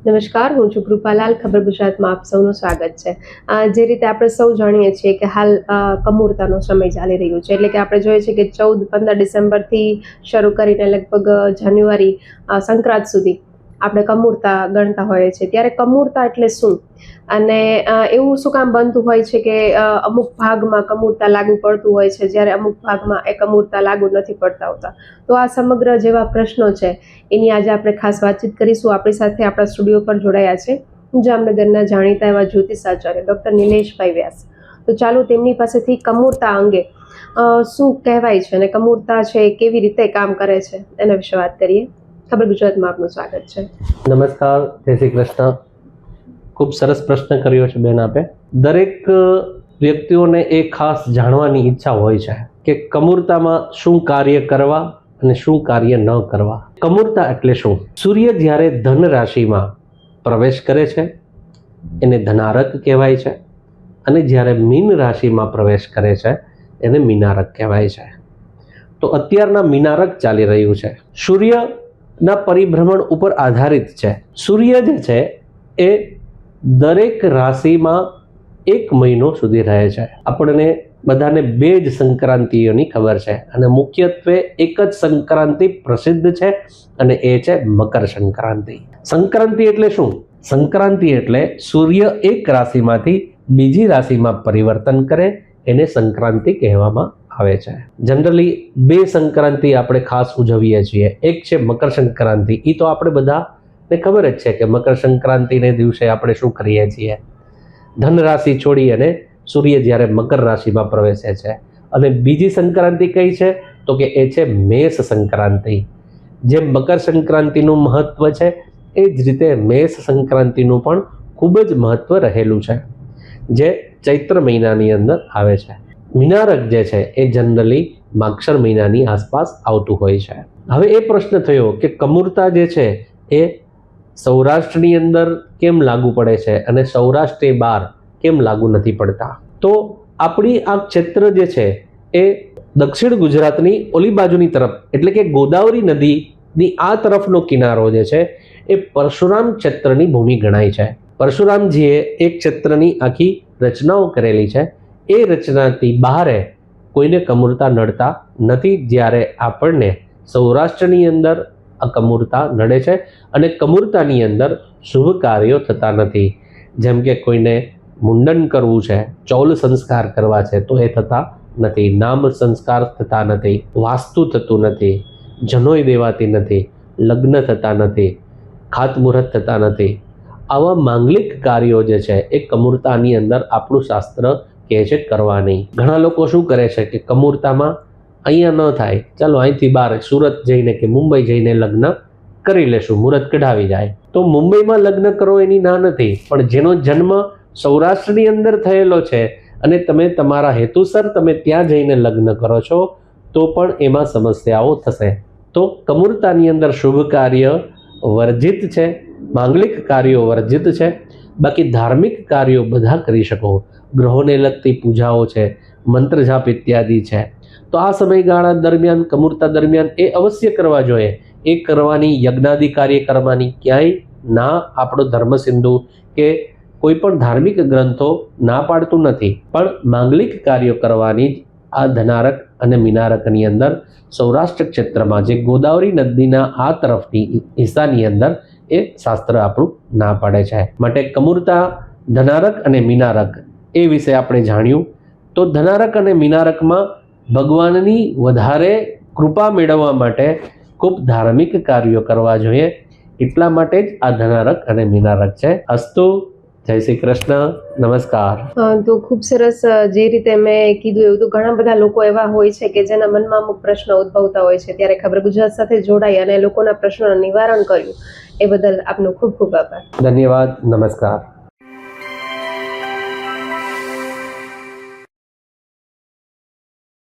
નમસ્કાર, હું છું કૃપાલાલ. ખબર ગુજરાતમાં આપ સૌનું સ્વાગત છે. જે રીતે આપણે સૌ જાણીએ છીએ કે હાલ કમૂરતાનો સમય ચાલી રહ્યો છે, એટલે કે આપણે જોઈએ છીએ કે 14-15 ડિસેમ્બરથી શરૂ કરીને લગભગ જાન્યુઆરી સંક્રાંત સુધી આપણે કમૂરતા ગણતા હોઈએ છીએ. ત્યારે કમૂરતા એટલે શું અને એવું શું કામ બનતું હોય છે કે અમુક ભાગમાં કમૂરતા લાગુ પડતું હોય છે, જ્યારે અમુક ભાગમાં એ કમૂરતા લાગુ નથી પડતા હોતા. તો આ સમગ્ર જેવા પ્રશ્નો છે એની આજે આપણે ખાસ વાતચીત કરીશું. આપણી સાથે આપણા સ્ટુડિયો પર જોડાયા છે જામનગરના જાણીતા એવા જ્યોતિષાચાર્ય ડૉક્ટર નિલેશભાઈ વ્યાસ. તો ચાલો તેમની પાસેથી કમૂરતા અંગે શું કહેવાય છે અને કમૂરતા છે કેવી રીતે કામ કરે છે એના વિશે વાત કરીએ. ખબર ગુજરાતમાં આપનું સ્વાગત છે. નમસ્કાર, જય શ્રી કૃષ્ણ. ખૂબ સરસ પ્રશ્ન કર્યો છે બેન આપે. દરેક વ્યક્તિઓને એ ખાસ જાણવાની ઈચ્છા હોય છે કે કમૂરતામાં શું કાર્ય કરવા અને શું કાર્ય ન કરવા. કમૂરતા એટલે શું? સૂર્ય જ્યારે ધન રાશિમાં પ્રવેશ કરે છે એને ધનારક કહેવાય છે, અને જ્યારે મીન રાશિમાં પ્રવેશ કરે છે એને મીનારક કહેવાય છે. તો અત્યારના મીનારક ચાલી રહ્યું છે. સૂર્યના પરિભ્રમણ ઉપર આધારિત છે. સૂર્ય જે છે એ દરેક રાશિમાં 1 મહિનો સુધી રહે છે. આપણને બધાને 2 જ સંક્રાંતિઓની ખબર છે અને મુખ્યત્વે એક જ સંક્રાંતિ પ્રસિદ્ધ છે અને એ છે મકર સંક્રાંતિ. સંક્રાંતિ એટલે શું? સંક્રાંતિ એટલે સૂર્ય એક રાશિમાંથી બીજી રાશિમાં પરિવર્તન કરે એને સંક્રાંતિ કહેવામાં આવે છે. જનરલી 2 સંક્રાંતિ આપણે ખાસ ઉજવીએ છીએ. એક છે મકર સંક્રાંતિ. એ તો આપણે બધાને ખબર જ છે કે મકર સંક્રાંતિને દિવસે આપણે શું કરીએ છીએ. ધન રાશિ છોડી અને સૂર્ય જ્યારે મકર રાશિમાં પ્રવેશે છે. અને બીજી સંક્રાંતિ કઈ છે તો કે એ છે મેષ સંક્રાંતિ. જે મકર સંક્રાંતિનું મહત્વ છે એ જ રીતે મેષ સંક્રાંતિનું પણ ખૂબ જ મહત્વ રહેલું છે, જે ચૈત્ર મહિનાની અંદર આવે છે. મીનારક જે છે એ જનરલી માગશર મહિનાની આસપાસ આવતું હોય છે. હવે એ પ્રશ્ન થયો કે કમૂરતા જે છે એ સૌરાષ્ટ્રની અંદર કેમ લાગુ પડે છે અને સૌરાષ્ટ્ર બહાર કેમ લાગુ નથી પડતા. તો આપણી આ ક્ષેત્ર જે છે એ દક્ષિણ ગુજરાતની ઓલી બાજુની તરફ, એટલે કે ગોદાવરી નદીની આ તરફનો કિનારો જે છે એ પરશુરામ ક્ષેત્રની ભૂમિ ગણાય છે. પરશુરામજીએ એક ક્ષેત્રની આખી રચનાઓ કરેલી છે. એ રચનાથી બહારે કોઈને કમૂરતા નડતા નથી, જ્યારે આપણને સૌરાષ્ટ્રની અંદર આ કમૂરતા નડે છે અને કમૂરતાની અંદર શુભ કાર્યો થતા નથી. જેમ કે કોઈને મુંડન કરવું છે, ચૌલ સંસ્કાર કરવા છે તો એ થતા નથી, નામ સંસ્કાર થતા નથી, વાસ્તુ થતું નથી, જનોઈ દેવાતી નથી, લગ્ન થતા નથી, ખાતમુહૂર્ત થતા નથી. આવા માંગલિક કાર્યો જે છે એ કમૂરતાની અંદર આપણું શાસ્ત્ર કહે છે કરવા નહીં. ઘણા લોકો શું કરે છે કે કમૂરતામાં અહીંયા ન થાય, ચાલો અહીંથી બહાર સુરત જઈને કે મુંબઈ જઈને લગ્ન કરી લેશું, મુહૂર્ત કઢાવી જાય. તો મુંબઈમાં લગ્ન કરો એની ના નથી, પણ જેનો જન્મ સૌરાષ્ટ્રની અંદર થયેલો છે અને તમે તમારા હેતુસર તમે ત્યાં જઈને લગ્ન કરો છો તો પણ એમાં સમસ્યાઓ થશે. તો કમૂરતાની અંદર શુભ કાર્ય વર્જિત છે, માંગલિક કાર્યો વર્જિત છે. બાકી ધાર્મિક કાર્યો બધા કરી શકો. ગ્રહોને લગતી પૂજાઓ છે, મંત્ર જાપ ઇત્યાદિ છે, તો આ સમયગાળા દરમિયાન કમૂરતા દરમિયાન એ અવશ્ય કરવા જોઈએ. એ કરવાની, યજ્ઞાદિ કાર્ય કરવાની ક્યાંય ના આપણો ધર્મસિંધુ કે કોઈ પણ ધાર્મિક ગ્રંથો ના પાડતું નથી, પણ માંગલિક કાર્યો કરવાની આ ધનારક અને મીનારકની અંદર સૌરાષ્ટ્ર ક્ષેત્રમાં જે ગોદાવરી નદીના આ તરફની હિસ્સાની અંદર એ શાસ્ત્ર આપણું ના પાડે છે. માટે કમૂરતા, ધનારક અને મીનારક એ વિશે આપણે જાણ્યું. તો ધનારક અને મીનારકમાં ભગવાનની વધારે કૃપા મેળવવા માટે ખૂબ ધાર્મિક કાર્યો કરવા જોઈએ. એટલા માટે જ આ ધનારક અને મીનારક છે. અસ્તુ, જય શ્રી કૃષ્ણ, નમસ્કાર. તો ખૂબ સરસ. જે રીતે મેં કીધું એવું તો ઘણા બધા લોકો એવા હોય છે કે જેના મનમાં અમુક પ્રશ્ન ઉદ્ભવતા હોય છે. ત્યારે ખબર ગુજરાત સાથે જોડાઈ અને લોકોના પ્રશ્નોનું નિવારણ કર્યું એ બદલ આપનો ખૂબ ખૂબ આભાર. ધન્યવાદ. નમસ્કાર.